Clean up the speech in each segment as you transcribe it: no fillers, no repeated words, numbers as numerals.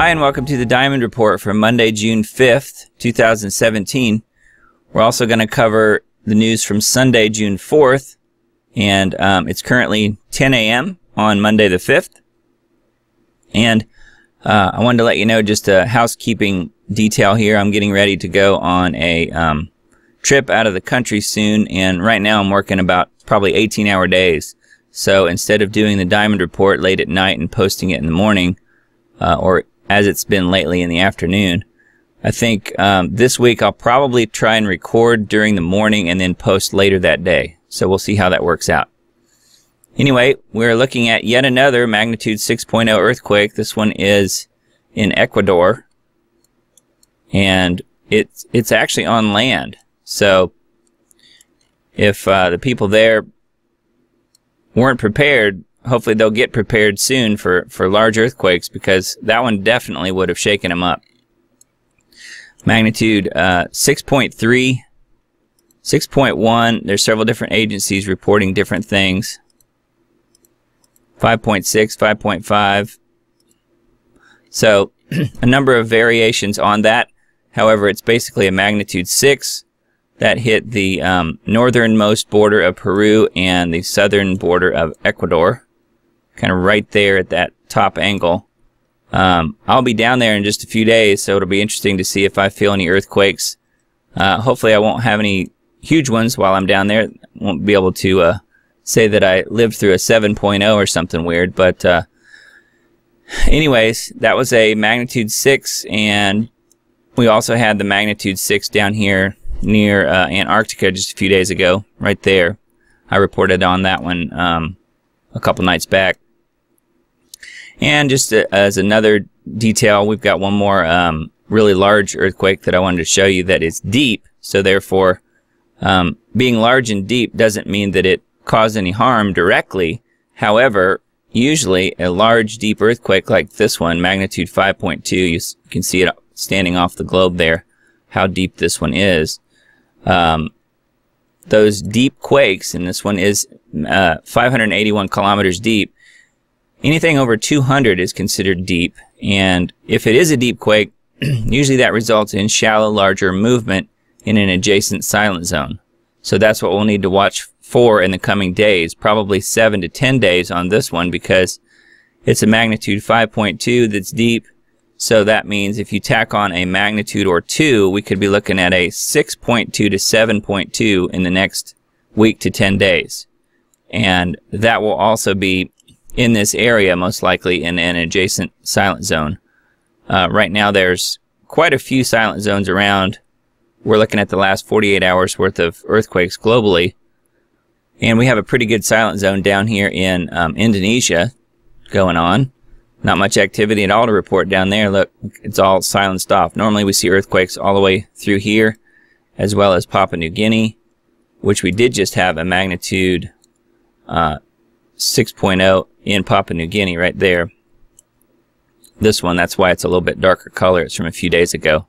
Hi, and welcome to the Diamond Report for Monday, June 5th, 2017. We're also going to cover the news from Sunday, June 4th, and it's currently 10 a.m. on Monday the 5th. And I wanted to let you know just a housekeeping detail here. I'm getting ready to go on a trip out of the country soon, and right now I'm working about probably 18-hour days. So instead of doing the Diamond Report late at night and posting it in the morning, or as it's been lately in the afternoon, I think this week I'll probably try and record during the morning and then post later that day. So we'll see how that works out. Anyway, we're looking at yet another magnitude 6.0 earthquake. This one is in Ecuador, and it's actually on land. So if the people there weren't prepared, hopefully they'll get prepared soon for large earthquakes, because that one definitely would have shaken them up. Magnitude 6.3, 6.1, there's several different agencies reporting different things. 5.6, 5.5. So a number of variations on that. However, it's basically a magnitude 6 that hit the northernmost border of Peru and the southern border of Ecuador. Kind of right there at that top angle. I'll be down there in just a few days, so it'll be interesting to see if I feel any earthquakes. Hopefully I won't have any huge ones while I'm down there. Won't be able to say that I lived through a 7.0 or something weird, but anyways, that was a magnitude 6, and we also had the magnitude 6 down here near Antarctica just a few days ago, right there. I reported on that one a couple nights back. And just as another detail, we've got one more really large earthquake that I wanted to show you that is deep. So therefore, being large and deep doesn't mean that it caused any harm directly. However, usually a large, deep earthquake like this one, magnitude 5.2, you can see it standing off the globe there, how deep this one is. Those deep quakes, and this one is 581 kilometers deep, anything over 200 is considered deep, and if it is a deep quake, usually that results in shallow, larger movement in an adjacent silent zone. So that's what we'll need to watch for in the coming days, probably 7 to 10 days on this one, because it's a magnitude 5.2 that's deep. So that means if you tack on a magnitude or 2, we could be looking at a 6.2 to 7.2 in the next week to 10 days. And that will also be in this area, most likely in an adjacent silent zone. Right now there's quite a few silent zones around. We're looking at the last 48 hours worth of earthquakes globally. And we have a pretty good silent zone down here in Indonesia going on. Not much activity at all to report down there. Look, it's all silenced off. Normally we see earthquakes all the way through here, as well as Papua New Guinea, which we did just have a magnitude 6.0 in Papua New Guinea right there. This one, that's why it's a little bit darker color. It's from a few days ago.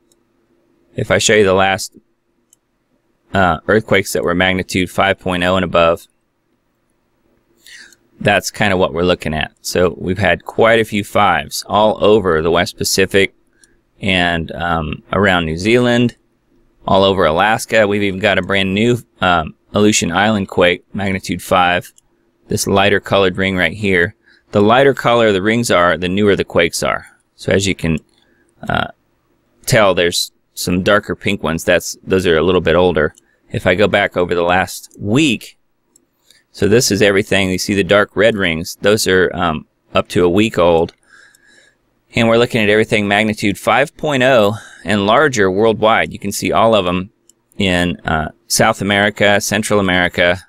If I show you the last earthquakes that were magnitude 5.0 and above, that's kind of what we're looking at. So we've had quite a few 5s all over the West Pacific and around New Zealand, all over Alaska. We've even got a brand new Aleutian Island quake, magnitude 5. This lighter colored ring right here. The lighter color the rings are, the newer the quakes are. So as you can tell, there's some darker pink ones. Those are a little bit older. If I go back over the last week, so this is everything. You see the dark red rings. Those are up to a week old. And we're looking at everything magnitude 5.0 and larger worldwide. You can see all of them in South America, Central America.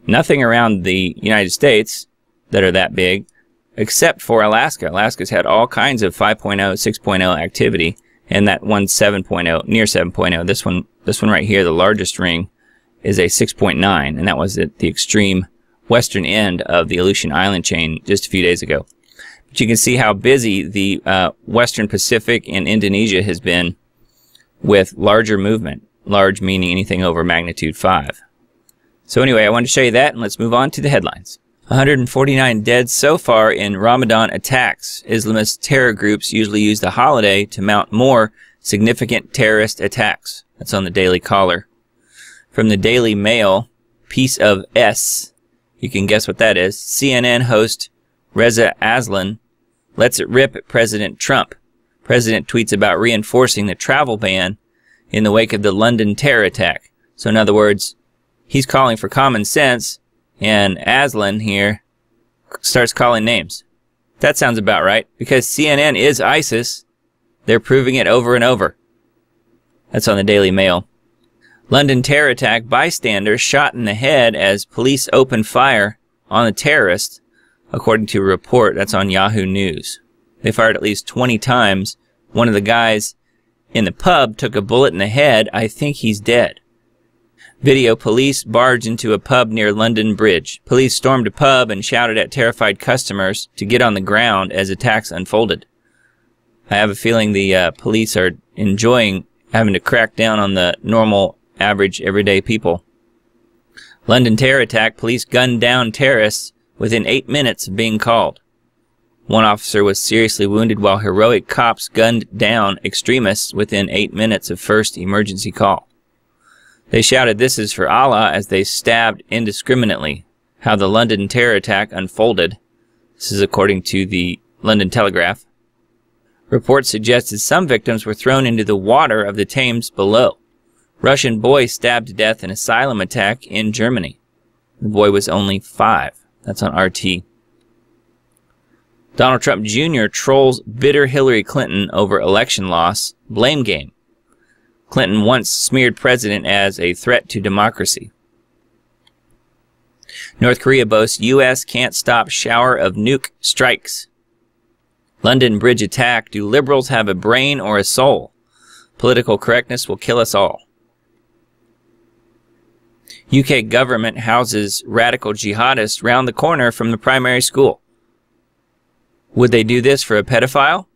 Nothing around the United States that are that big, except for Alaska. Alaska's had all kinds of 5.0, 6.0 activity, and that one 7.0, near 7.0. This one right here, the largest ring, is a 6.9, and that was at the extreme western end of the Aleutian Island chain just a few days ago. But you can see how busy the Western Pacific and Indonesia has been with larger movement. Large meaning anything over magnitude 5. So anyway, I wanted to show you that, and let's move on to the headlines. 149 dead so far in Ramadan attacks. Islamist terror groups usually use the holiday to mount more significant terrorist attacks. That's on the Daily Caller. From the Daily Mail, piece of S. You can guess what that is. CNN host Reza Aslan lets it rip at President Trump. President tweets about reinforcing the travel ban in the wake of the London terror attack. So in other words, he's calling for common sense, and Aslan here starts calling names. That sounds about right, because CNN is ISIS. They're proving it over and over. That's on the Daily Mail. London terror attack, bystanders shot in the head as police opened fire on the terrorist, according to a report that's on Yahoo News. They fired at least 20 times. One of the guys in the pub took a bullet in the head. I think he's dead. Video: police barge into a pub near London Bridge. Police stormed a pub and shouted at terrified customers to get on the ground as attacks unfolded. I have a feeling the police are enjoying having to crack down on the normal, average, everyday people. London terror attack. Police gunned down terrorists within 8 minutes of being called. One officer was seriously wounded while heroic cops gunned down extremists within 8 minutes of first emergency call. They shouted, "This is for Allah," as they stabbed indiscriminately. How the London terror attack unfolded. This is according to the London Telegraph. Reports suggested some victims were thrown into the water of the Thames below. Russian boy stabbed to death in asylum attack in Germany. The boy was only 5. That's on RT. Donald Trump Jr. trolls bitter Hillary Clinton over election loss. Blame game. Clinton once smeared president as a threat to democracy. North Korea boasts U.S. can't stop shower of nuke strikes. London Bridge attack. Do liberals have a brain or a soul? Political correctness will kill us all. UK government houses radical jihadists round the corner from the primary school. Would they do this for a pedophile?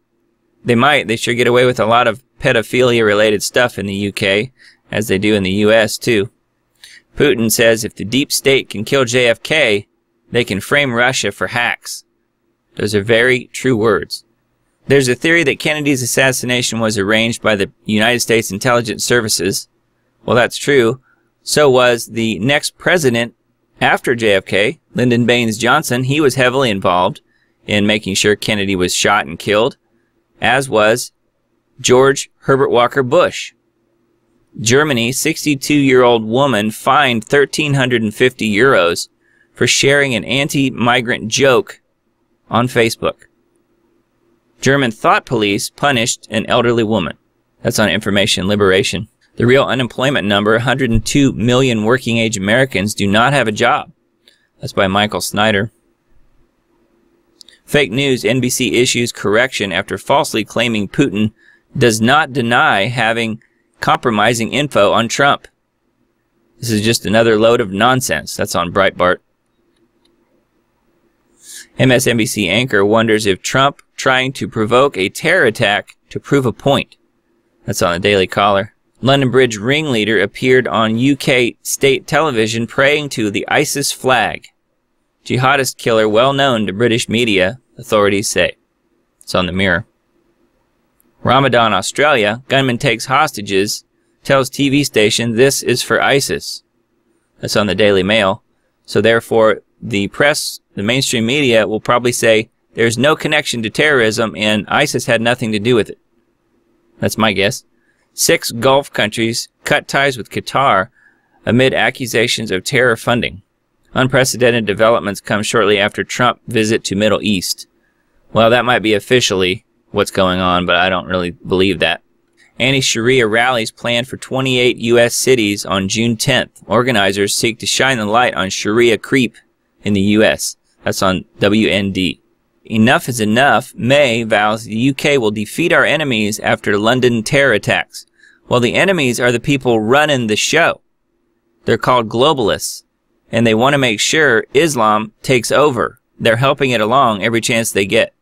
They might. They sure get away with a lot of pedophilia-related stuff in the UK, as they do in the US, too. Putin says if the deep state can kill JFK, they can frame Russia for hacks. Those are very true words. There's a theory that Kennedy's assassination was arranged by the United States intelligence services. Well, that's true. So was the next president after JFK, Lyndon Baines Johnson. He was heavily involved in making sure Kennedy was shot and killed, as was George Herbert Walker Bush. Germany, 62-year-old woman fined 1,350 euros for sharing an anti-migrant joke on Facebook. German thought police punished an elderly woman. That's on Information Liberation. The real unemployment number, 102 million working-age Americans do not have a job. That's by Michael Snyder. Fake news, NBC issues correction after falsely claiming Putin does not deny having compromising info on Trump. This is just another load of nonsense. That's on Breitbart. MSNBC anchor wonders if Trump trying to provoke a terror attack to prove a point. That's on the Daily Caller. London Bridge ringleader appeared on UK state television praying to the ISIS flag. Jihadist killer well known to British media, authorities say. It's on the Mirror. Ramadan, Australia. Gunman takes hostages, tells TV station this is for ISIS. That's on the Daily Mail. So therefore, the press, the mainstream media, will probably say there's no connection to terrorism and ISIS had nothing to do with it. That's my guess. 6 Gulf countries cut ties with Qatar amid accusations of terror funding. Unprecedented developments come shortly after Trump visit to Middle East. Well, that might be officially what's going on, but I don't really believe that. Anti-Sharia rallies planned for 28 U.S. cities on June 10th. Organizers seek to shine the light on Sharia creep in the U.S. That's on WND. Enough is enough. May vows the UK will defeat our enemies after London terror attacks. Well, the enemies are the people running the show. They're called globalists, and they want to make sure Islam takes over. They're helping it along every chance they get.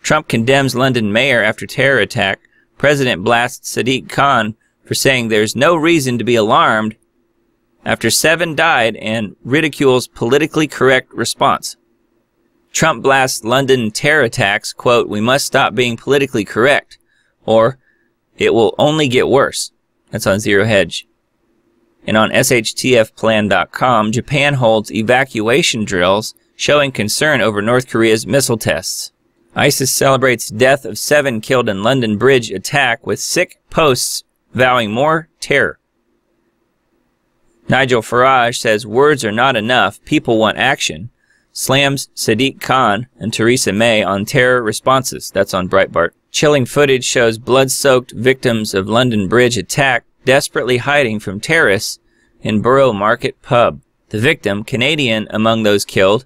Trump condemns London mayor after terror attack. President blasts Sadiq Khan for saying there's no reason to be alarmed after 7 died and ridicules politically correct response. Trump blasts London terror attacks, quote, "We must stop being politically correct, or it will only get worse." That's on Zero Hedge. And on shtfplan.com, Japan holds evacuation drills showing concern over North Korea's missile tests. ISIS celebrates death of 7 killed in London Bridge attack with sick posts vowing more terror. Nigel Farage says words are not enough, people want action. Slams Sadiq Khan and Theresa May on terror responses. That's on Breitbart. Chilling footage shows blood-soaked victims of London Bridge attack desperately hiding from terrorists in Borough Market pub. The victim, Canadian among those killed,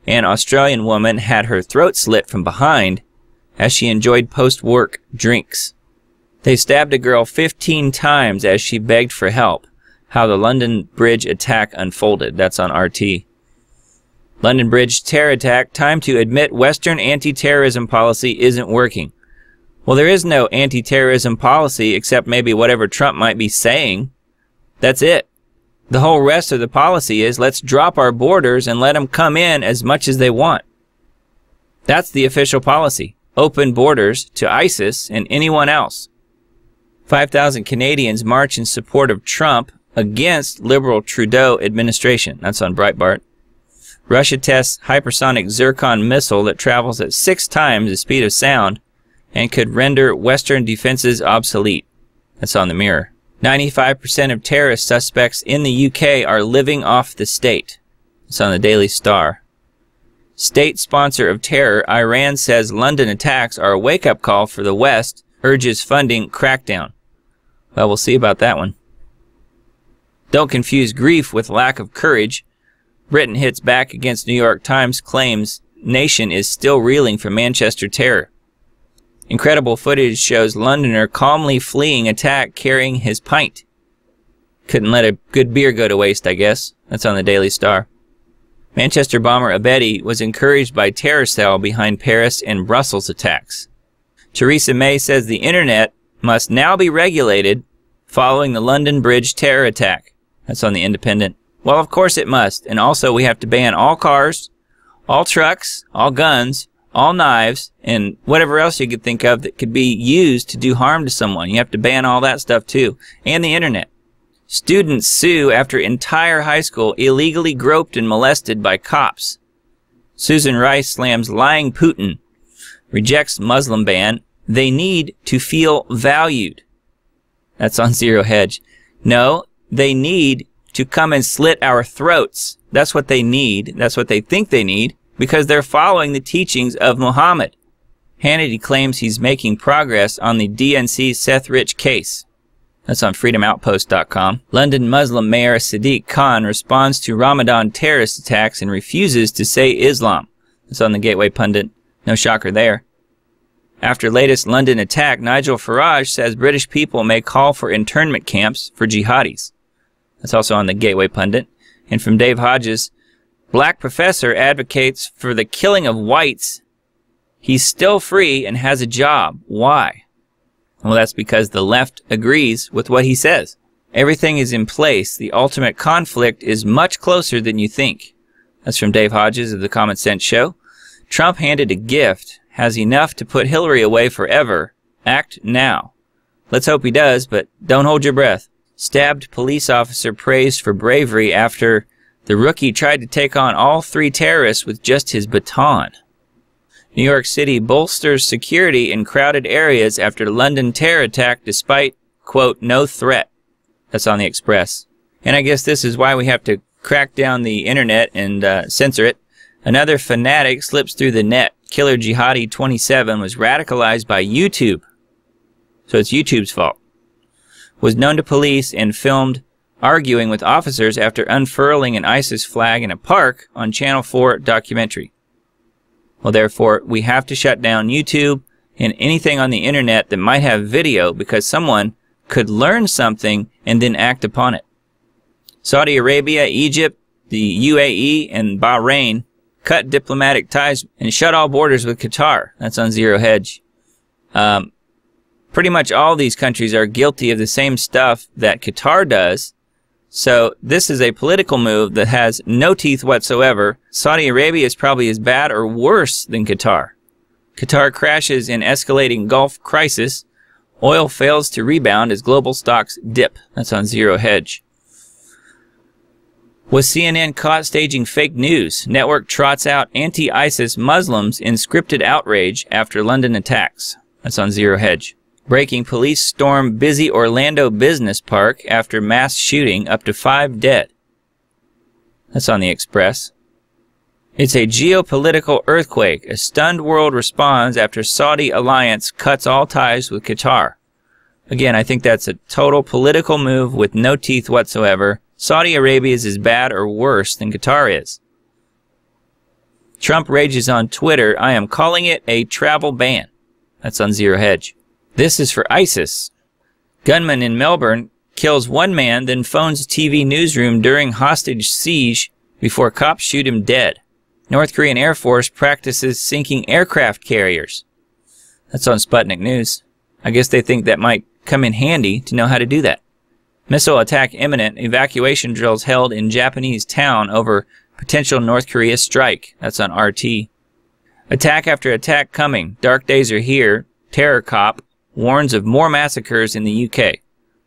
an Australian woman, had her throat slit from behind as she enjoyed post-work drinks. They stabbed a girl 15 times as she begged for help. How the London Bridge attack unfolded. That's on RT. London Bridge terror attack. Time to admit Western anti-terrorism policy isn't working. Well, there is no anti-terrorism policy except maybe whatever Trump might be saying. That's it. The whole rest of the policy is let's drop our borders and let them come in as much as they want. That's the official policy. Open borders to ISIS and anyone else. 5,000 Canadians march in support of Trump against Liberal Trudeau administration. That's on Breitbart. Russia tests hypersonic Zircon missile that travels at 6 times the speed of sound and could render Western defenses obsolete. That's on the Mirror. 95% of terrorist suspects in the UK are living off the state. It's on the Daily Star. State sponsor of terror, Iran says London attacks are a wake-up call for the West, urges funding crackdown. Well, we'll see about that one. Don't confuse grief with lack of courage. Britain hits back against New York Times claims nation is still reeling from Manchester terror. Incredible footage shows Londoner calmly fleeing attack carrying his pint. Couldn't let a good beer go to waste, I guess. That's on the Daily Star. Manchester bomber Abedi was encouraged by terror cell behind Paris and Brussels attacks. Theresa May says the internet must now be regulated following the London Bridge terror attack. That's on the Independent. Well, of course it must. And also we have to ban all cars, all trucks, all guns, all knives, and whatever else you could think of that could be used to do harm to someone. You have to ban all that stuff too. And the internet. Students sue after entire high school illegally groped and molested by cops. Susan Rice slams lying Putin. Rejects Muslim ban. They need to feel valued. That's on Zero Hedge. No, they need to come and slit our throats. That's what they need. That's what they think they need because they're following the teachings of Muhammad. Hannity claims he's making progress on the DNC Seth Rich case. That's on freedomoutpost.com. London Muslim Mayor Sadiq Khan responds to Ramadan terrorist attacks and refuses to say Islam. That's on the Gateway Pundit. No shocker there. After latest London attack, Nigel Farage says British people may call for internment camps for jihadis. That's also on the Gateway Pundit. And from Dave Hodges, black professor advocates for the killing of whites. He's still free and has a job. Why? Well, that's because the left agrees with what he says. Everything is in place. The ultimate conflict is much closer than you think. That's from Dave Hodges of the Common Sense Show. Trump handed a gift. Has enough to put Hillary away forever. Act now. Let's hope he does, but don't hold your breath. Stabbed police officer praised for bravery after the rookie tried to take on all 3 terrorists with just his baton. New York City bolsters security in crowded areas after London terror attack despite, quote, no threat. That's on the Express. And I guess this is why we have to crack down the internet and censor it. Another fanatic slips through the net. Killer Jihadi 27 was radicalized by YouTube. So it's YouTube's fault. Was known to police and filmed arguing with officers after unfurling an ISIS flag in a park on Channel 4 documentary. Well, therefore, we have to shut down YouTube and anything on the internet that might have video because someone could learn something and then act upon it. Saudi Arabia, Egypt, the UAE, and Bahrain cut diplomatic ties and shut all borders with Qatar. That's on Zero Hedge. Pretty much all these countries are guilty of the same stuff that Qatar does. So this is a political move that has no teeth whatsoever. Saudi Arabia is probably as bad or worse than Qatar. Qatar crashes in escalating Gulf crisis. Oil fails to rebound as global stocks dip. That's on Zero Hedge. Was CNN caught staging fake news? Network trots out anti-ISIS Muslims in scripted outrage after London attacks. That's on Zero Hedge. Breaking: police storm busy Orlando business park after mass shooting, up to 5 dead. That's on the Express. It's a geopolitical earthquake. A stunned world responds after Saudi alliance cuts all ties with Qatar. Again, I think that's a total political move with no teeth whatsoever. Saudi Arabia is as bad or worse than Qatar is. Trump rages on Twitter, I am calling it a travel ban. That's on Zero Hedge. This is for ISIS. Gunman in Melbourne kills 1 man, then phones TV newsroom during hostage siege before cops shoot him dead. North Korean Air Force practices sinking aircraft carriers. That's on Sputnik News. I guess they think that might come in handy to know how to do that. Missile attack imminent. Evacuation drills held in Japanese town over potential North Korea strike. That's on RT. Attack after attack coming. Dark days are here. Terror cop warns of more massacres in the UK.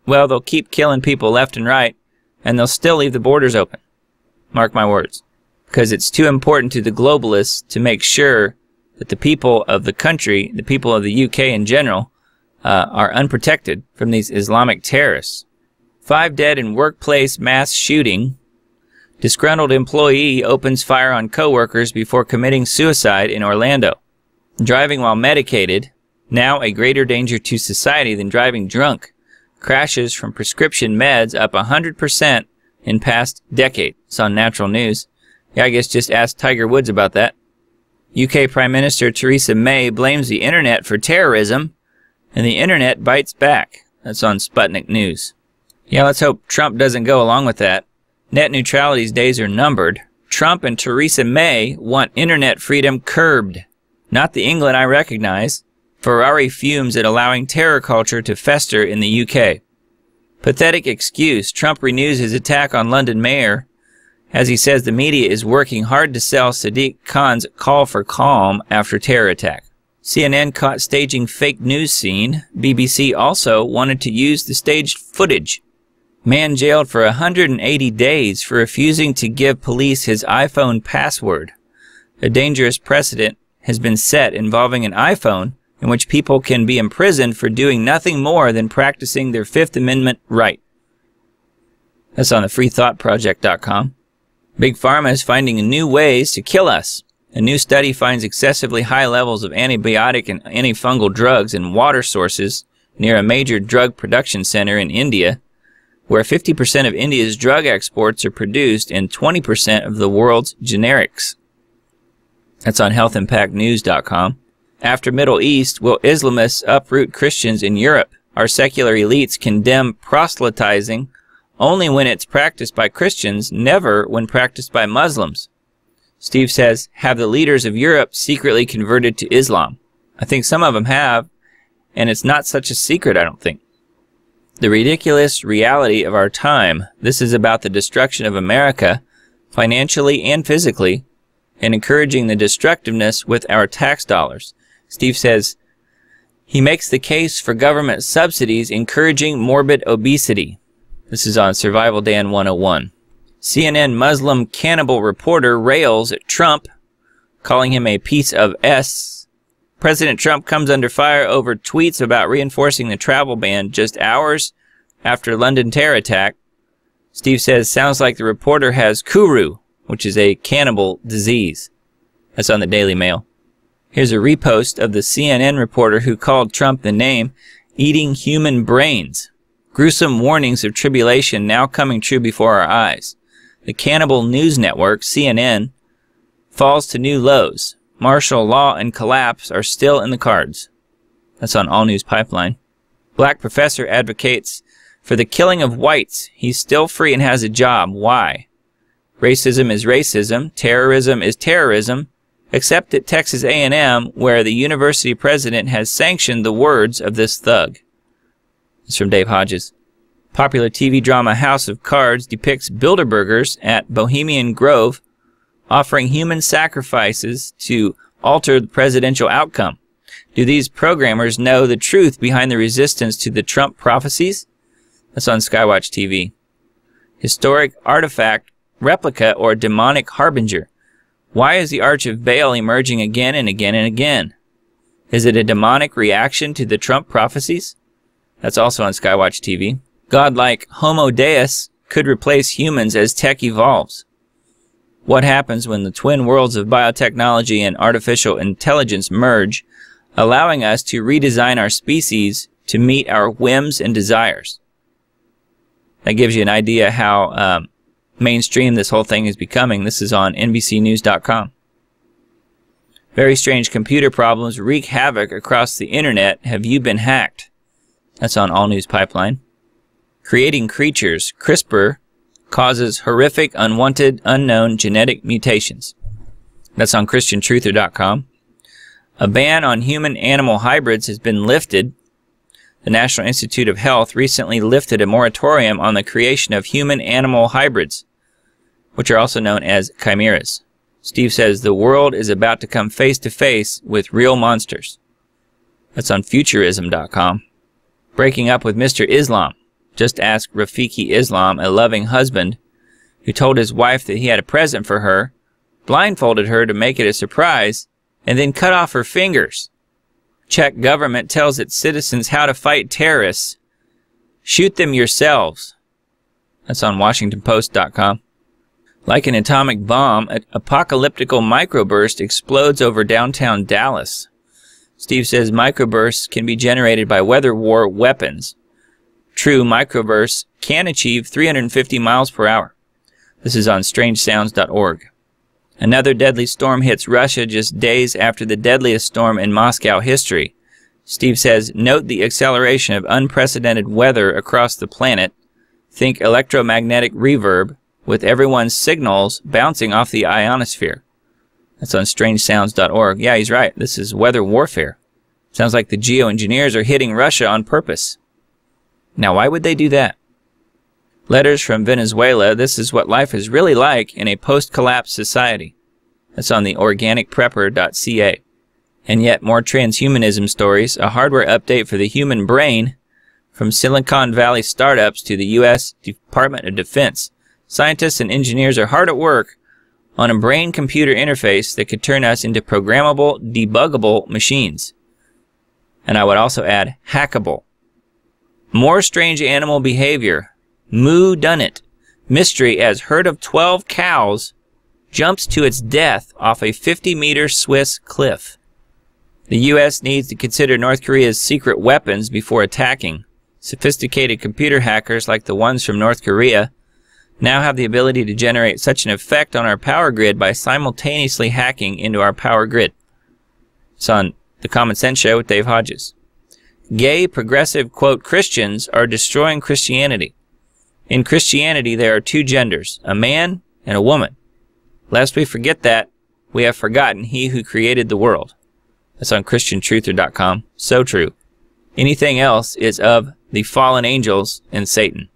Well, they'll keep killing people left and right, and they'll still leave the borders open. Mark my words. Because it's too important to the globalists to make sure that the people of the country, the people of the UK in general, are unprotected from these Islamic terrorists. 5 dead in workplace mass shooting. Disgruntled employee opens fire on coworkers before committing suicide in Orlando. Driving while medicated, now a greater danger to society than driving drunk. Crashes from prescription meds up 100% in past decade. It's on Natural News. Yeah, I guess just ask Tiger Woods about that. UK Prime Minister Theresa May blames the internet for terrorism, and the internet bites back. That's on Sputnik News. Yeah, let's hope Trump doesn't go along with that. Net neutrality's days are numbered. Trump and Theresa May want internet freedom curbed. Not the England I recognize. Ferrari fumes at allowing terror culture to fester in the UK. Pathetic excuse. Trump renews his attack on London mayor as he says the media is working hard to sell Sadiq Khan's call for calm after terror attack. CNN caught staging fake news scene. BBC also wanted to use the staged footage. Man jailed for 180 days for refusing to give police his iPhone password. A dangerous precedent has been set involving an iPhone in which people can be imprisoned for doing nothing more than practicing their Fifth Amendment right. That's on the freethoughtproject.com. Big Pharma is finding new ways to kill us. A new study finds excessively high levels of antibiotic and antifungal drugs in water sources near a major drug production center in India, where 50% of India's drug exports are produced and 20% of the world's generics. That's on healthimpactnews.com. After Middle East, will Islamists uproot Christians in Europe? Our secular elites condemn proselytizing only when it's practiced by Christians, never when practiced by Muslims. Steve says, have the leaders of Europe secretly converted to Islam? I think some of them have, and it's not such a secret, I don't think. The ridiculous reality of our time. This is about the destruction of America, financially and physically, and encouraging the destructiveness with our tax dollars. Steve says, he makes the case for government subsidies encouraging morbid obesity. This is on Survival Dan 101. CNN Muslim cannibal reporter rails at Trump, calling him a piece of S. President Trump comes under fire over tweets about reinforcing the travel ban just hours after London terror attack. Steve says, sounds like the reporter has Kuru, which is a cannibal disease. That's on the Daily Mail. Here's a repost of the CNN reporter who called Trump the name eating human brains. Gruesome warnings of tribulation now coming true before our eyes. The cannibal news network, CNN, falls to new lows. Martial law and collapse are still in the cards. That's on All News Pipeline. Black professor advocates for the killing of whites. He's still free and has a job. Why? Racism is racism. Terrorism is terrorism. Except at Texas A&M, where the university president has sanctioned the words of this thug. It's from Dave Hodges. Popular TV drama House of Cards depicts Bilderbergers at Bohemian Grove offering human sacrifices to alter the presidential outcome. Do these programmers know the truth behind the resistance to the Trump prophecies? That's on Skywatch TV. Historic artifact, replica, or demonic harbinger. Why is the Arch of Baal emerging again and again and again? Is it a demonic reaction to the Trump prophecies? That's also on Skywatch TV. Godlike Homo Deus could replace humans as tech evolves. What happens when the twin worlds of biotechnology and artificial intelligence merge, allowing us to redesign our species to meet our whims and desires? That gives you an idea how mainstream this whole thing is becoming. This is on NBCnews.com. Very strange computer problems wreak havoc across the internet. Have you been hacked? That's on All News Pipeline. Creating creatures. CRISPR causes horrific, unwanted, unknown genetic mutations. That's on ChristianTruther.com. A ban on human-animal hybrids has been lifted. The National Institute of Health recently lifted a moratorium on the creation of human-animal hybrids, which are also known as chimeras. Steve says the world is about to come face-to-face with real monsters. That's on Futurism.com. Breaking up with Mr. Islam. Just ask Rafiki Islam, a loving husband who told his wife that he had a present for her, blindfolded her to make it a surprise, and then cut off her fingers. Czech government tells its citizens how to fight terrorists. Shoot them yourselves. That's on WashingtonPost.com. Like an atomic bomb, an apocalyptical microburst explodes over downtown Dallas. Steve says microbursts can be generated by weather war weapons. True, microbursts can achieve 350 miles per hour. This is on strangesounds.org. Another deadly storm hits Russia just days after the deadliest storm in Moscow history. Steve says, note the acceleration of unprecedented weather across the planet. Think electromagnetic reverb, with everyone's signals bouncing off the ionosphere. That's on strangesounds.org. Yeah, he's right. This is weather warfare. Sounds like the geoengineers are hitting Russia on purpose. Now, why would they do that? Letters from Venezuela. This is what life is really like in a post-collapse society. That's on the organicprepper.ca. And yet, more transhumanism stories. A hardware update for the human brain from Silicon Valley startups to the U.S. Department of Defense. Scientists and engineers are hard at work on a brain-computer interface that could turn us into programmable, debuggable machines. And I would also add, hackable. More strange animal behavior. Moo done it. Mystery as herd of 12 cows jumps to its death off a 50-meter Swiss cliff. The U.S. needs to consider North Korea's secret weapons before attacking. Sophisticated computer hackers like the ones from North Korea now have the ability to generate such an effect on our power grid by simultaneously hacking into our power grid. It's on The Common Sense Show with Dave Hodges. Gay, progressive, quote, Christians are destroying Christianity. In Christianity, there are two genders, a man and a woman. Lest we forget that, we have forgotten he who created the world. That's on ChristianTruther.com. So true. Anything else is of the fallen angels and Satan,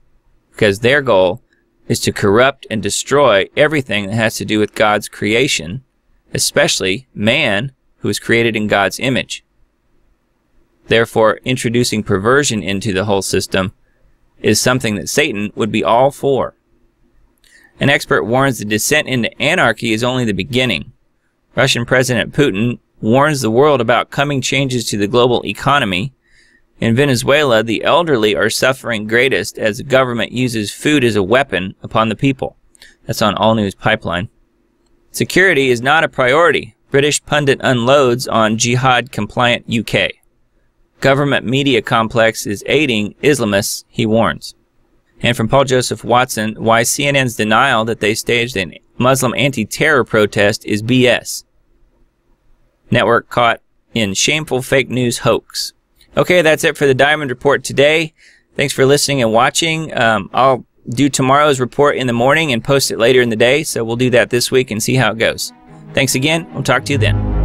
because their goal is to corrupt and destroy everything that has to do with God's creation, especially man, who is created in God's image. Therefore, introducing perversion into the whole system is something that Satan would be all for. An expert warns the descent into anarchy is only the beginning. Russian President Putin warns the world about coming changes to the global economy. In Venezuela, the elderly are suffering greatest as the government uses food as a weapon upon the people. That's on All News Pipeline. Security is not a priority. British pundit unloads on Jihad-Compliant UK. Government media complex is aiding Islamists, he warns. And from Paul Joseph Watson, why CNN's denial that they staged a Muslim anti-terror protest is BS. Network caught in shameful fake news hoax. Okay, that's it for the Diamond Report today. Thanks for listening and watching. I'll do tomorrow's report in the morning and post it later in the day, so we'll do that this week and see how it goes. Thanks again. We'll talk to you then.